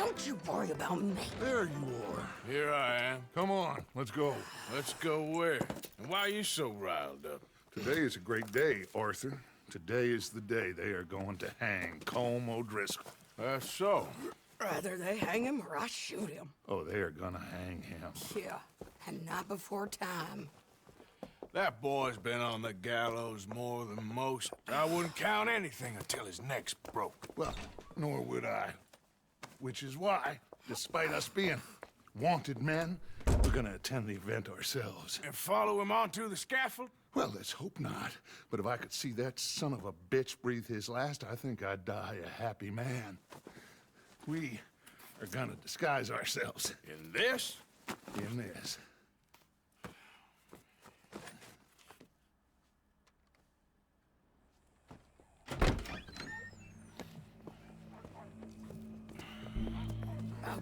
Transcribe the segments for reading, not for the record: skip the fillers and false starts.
Don't you worry about me. There you are. Here I am. Come on, let's go. Let's go where? And why are you so riled up? Today is a great day, Arthur. Today is the day they are going to hang Colm O'Driscoll. That's so. Rather they hang him or I shoot him. Oh, they are gonna hang him. Yeah, and not before time. That boy's been on the gallows more than most. I wouldn't count anything until his neck's broke. Well, nor would I. Which is why, despite us being wanted men, we're gonna attend the event ourselves. And follow him onto the scaffold? Well, let's hope not. But if I could see that son of a bitch breathe his last, I think I'd die a happy man. We are gonna disguise ourselves. In this? In this.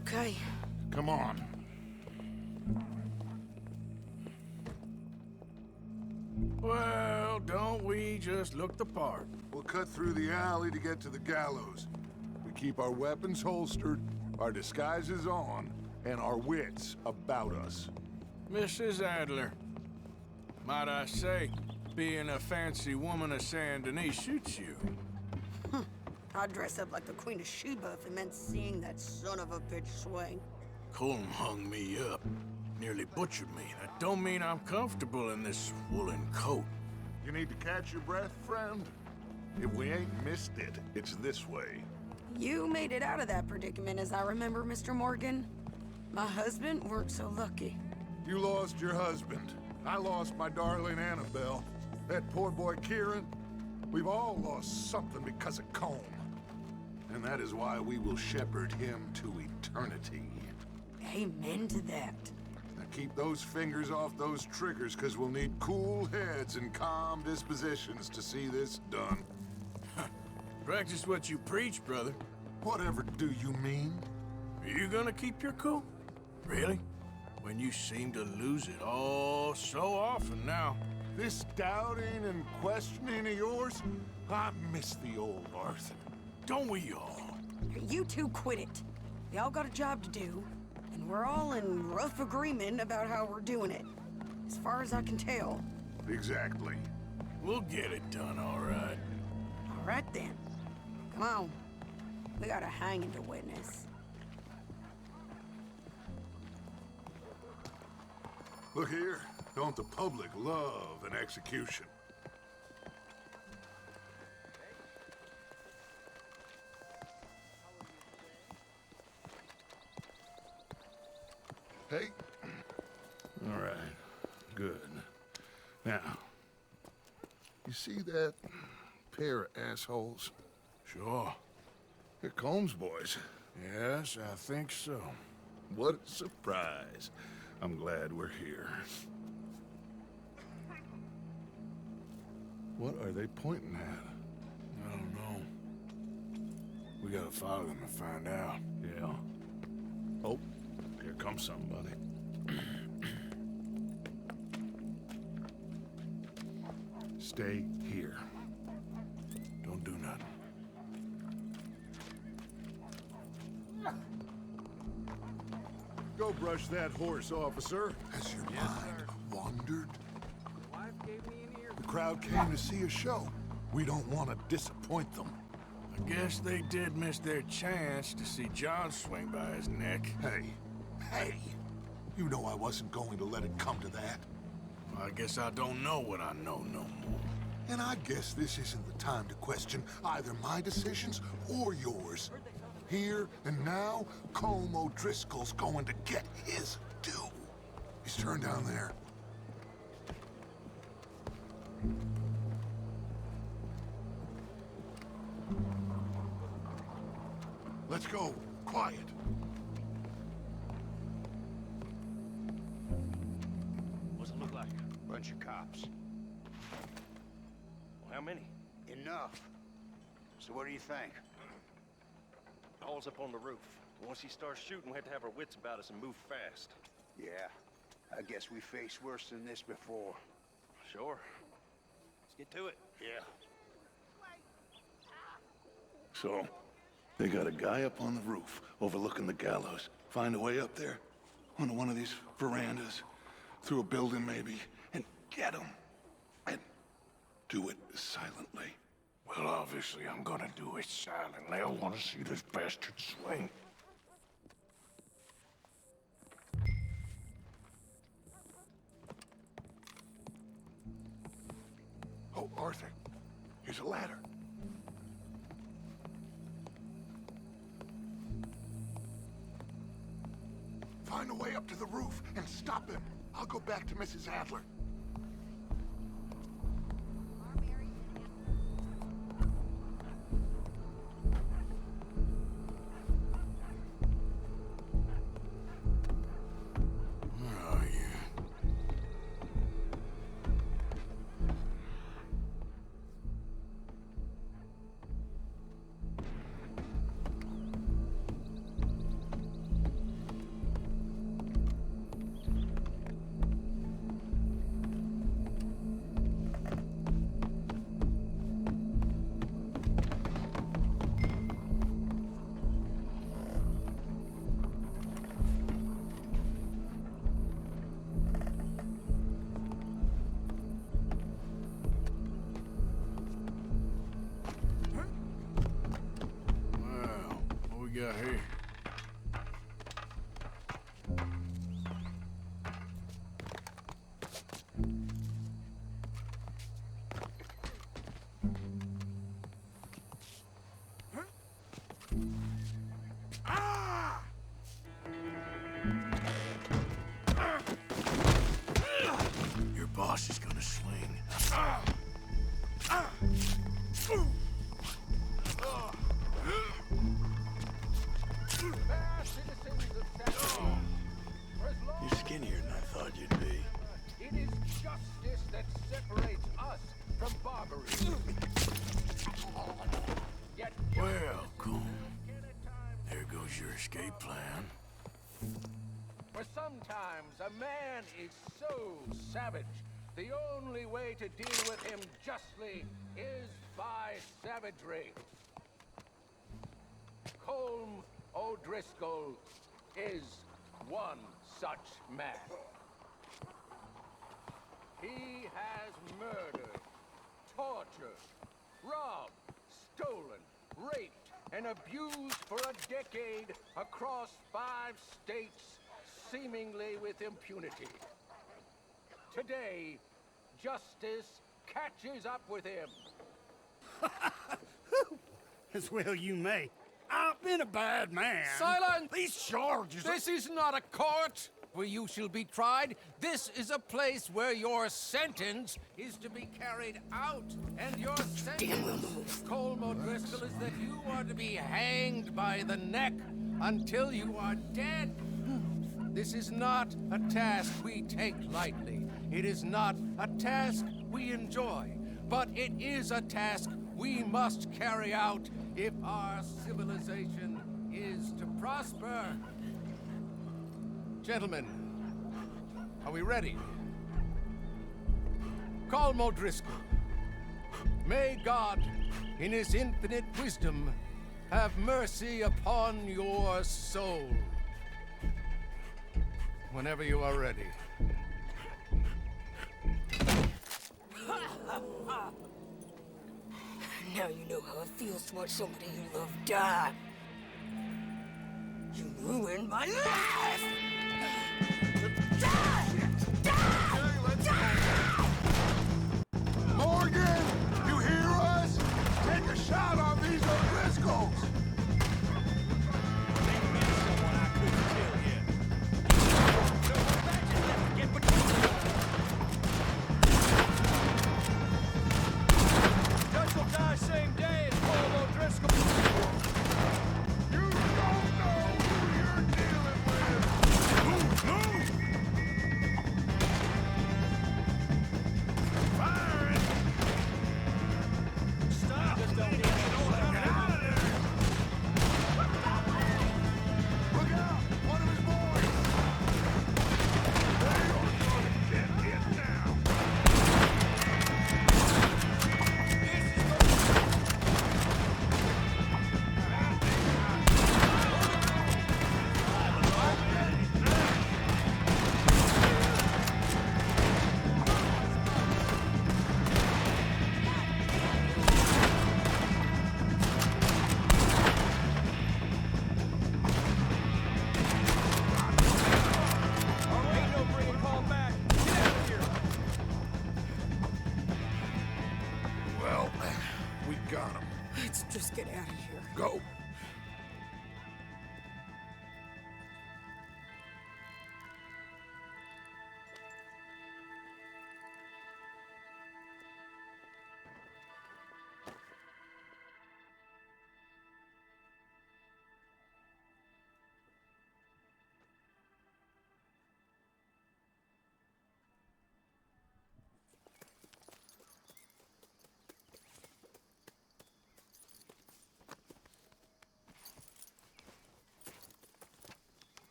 Okay. Come on. Well, don't we just look the part? We'll cut through the alley to get to the gallows. We keep our weapons holstered, our disguises on, and our wits about us. Mrs. Adler, might I say, being a fancy woman of Saint Denis suits you. I'd dress up like the Queen of Sheba if it meant seeing that son of a bitch swing. Colm hung me up, nearly butchered me. That don't mean I'm comfortable in this woolen coat. You need to catch your breath, friend? If we ain't missed it, it's this way. You made it out of that predicament, as I remember, Mr. Morgan. My husband weren't so lucky. You lost your husband. I lost my darling Annabelle. That poor boy Kieran. We've all lost something because of Colm. And that is why we will shepherd him to eternity. Amen to that. Now keep those fingers off those triggers, because we'll need cool heads and calm dispositions to see this done. Practice what you preach, brother. Whatever do you mean? Are you gonna keep your cool? Really? When you seem to lose it all so often now. This doubting and questioning of yours, I miss the old Arthur. Don't we all? You two quit it. We all got a job to do, and we're all in rough agreement about how we're doing it. As far as I can tell. Exactly. We'll get it done, all right. All right, then. Come on. We got a hanging to witness. Look here. Don't the public love an execution? Hey. All right. Good. Now, you see that pair of assholes? Sure. They're Colm's boys. Yes, I think so. What a surprise. I'm glad we're here. What are they pointing at? I don't know. We gotta follow them to find out. Yeah. Oh, here comes somebody. Stay here. Don't do nothing. Go brush that horse, officer. Has your mind wandered? The crowd came to see a show. We don't want to disappoint them. I guess they did miss their chance to see John swing by his neck. Hey, you know I wasn't going to let it come to that. I guess I don't know what I know no more. And I guess this isn't the time to question either my decisions or yours. Here and now, Colm O'Driscoll's going to get his due. He's turned down there. Let's go. Quiet. What's it look like? Bunch of cops. Well, how many? Enough. So what do you think? All's up on the roof. Once he starts shooting, we have to have our wits about us and move fast. Yeah, I guess we faced worse than this before. Sure. Let's get to it. Yeah. So, They got a guy up on the roof overlooking the gallows. Find a way up there, onto one of these verandas, through a building maybe, and get him. And do it silently. Well, obviously I'm gonna do it silently. I want to see this bastard swing. Oh, Arthur, here's a ladder. Find a way up to the roof and stop him. I'll go back to Mrs. Adler. Got here. Your boss is gonna swing. You're skinnier than I thought you'd be. It is justice that separates us from barbarism. Yet, Well, cool. There goes your escape plan. for sometimes a man is so savage, the only way to deal with him justly is by savagery. Colm O'Driscoll is one such man. He has murdered, tortured, robbed, stolen, raped, and abused for a decade across 5 states, seemingly with impunity. Today, justice catches up with him. As well you may. I've been a bad man. Silence! These charges are... This is not a court where you shall be tried. This is a place where your sentence is to be carried out. And your sentence, Colm O'Driscoll, is that you are to be hanged by the neck until you are dead. This is not a task we take lightly. It is not a task we enjoy. But it is a task we must carry out if our civilization is to prosper. Gentlemen, are we ready? Colm O'Driscoll, may God, in his infinite wisdom, have mercy upon your soul. Whenever you are ready. Now you know how it feels to watch somebody you love die. You ruined my life! Morgan, you hear us? Take a shot on these O'Driscolls. Judge will die same day as Colm O'Driscoll. You don't know who you're dealing with. Move!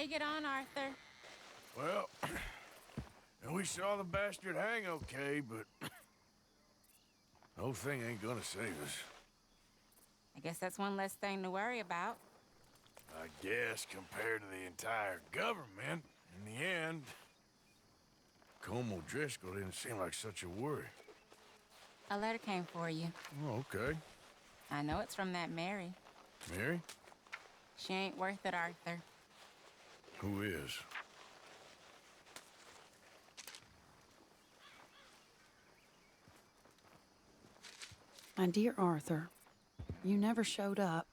you get on, Arthur? Well, we saw the bastard hang okay, but the whole thing ain't gonna save us. I guess that's one less thing to worry about. I guess compared to the entire government, in the end, Colm O'Driscoll didn't seem like such a worry. A letter came for you. Oh, okay. I know it's from that Mary. Mary? She ain't worth it, Arthur. Who is? My dear Arthur, you never showed up.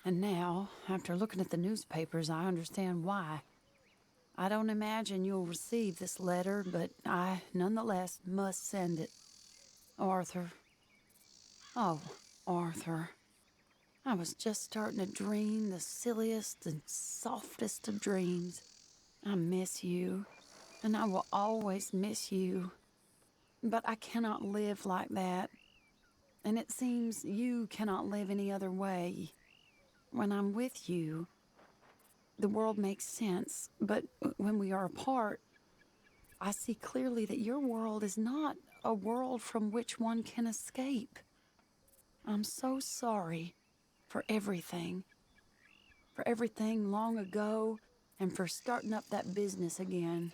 And now, after looking at the newspapers, I understand why. I don't imagine you'll receive this letter, but I, nonetheless, must send it. Arthur. Oh, Arthur. I was just starting to dream the silliest and softest of dreams. I miss you, and I will always miss you. But I cannot live like that. And it seems you cannot live any other way. When I'm with you, the world makes sense, but when we are apart, I see clearly that your world is not a world from which one can escape. I'm so sorry for everything long ago, and for starting up that business again.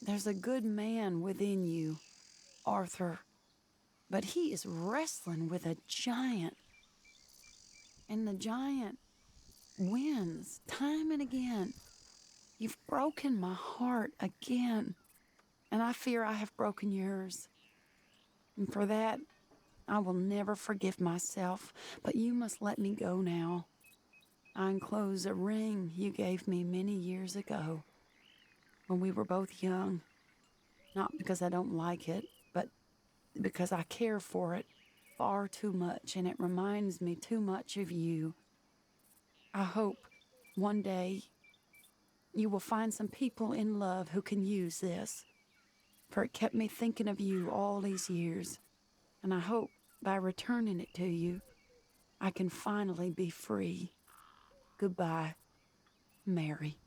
There's a good man within you, Arthur, but he is wrestling with a giant. And the giant wins time and again. You've broken my heart again, and I fear I have broken yours. And for that, I will never forgive myself, but you must let me go now. I enclose a ring you gave me many years ago, when we were both young. Not because I don't like it, but because I care for it far too much, and it reminds me too much of you. I hope one day you will find some people in love who can use this, for it kept me thinking of you all these years, and I hope by returning it to you, I can finally be free. Goodbye, Mary.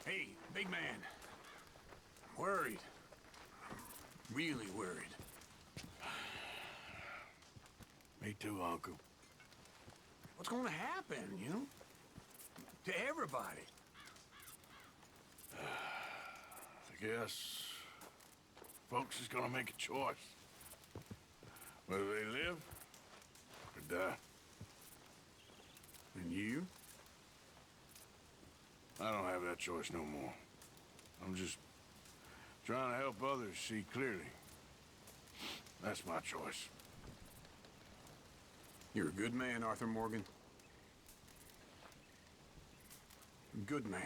Hey, big man. I'm worried. I'm really worried. Me too, Uncle. What's going to happen, you know? To everybody. I guess folks is gonna make a choice. Whether they live or die. And you? I don't have that choice no more. I'm just trying to help others see clearly. That's my choice. You're a good man, Arthur Morgan. Good man.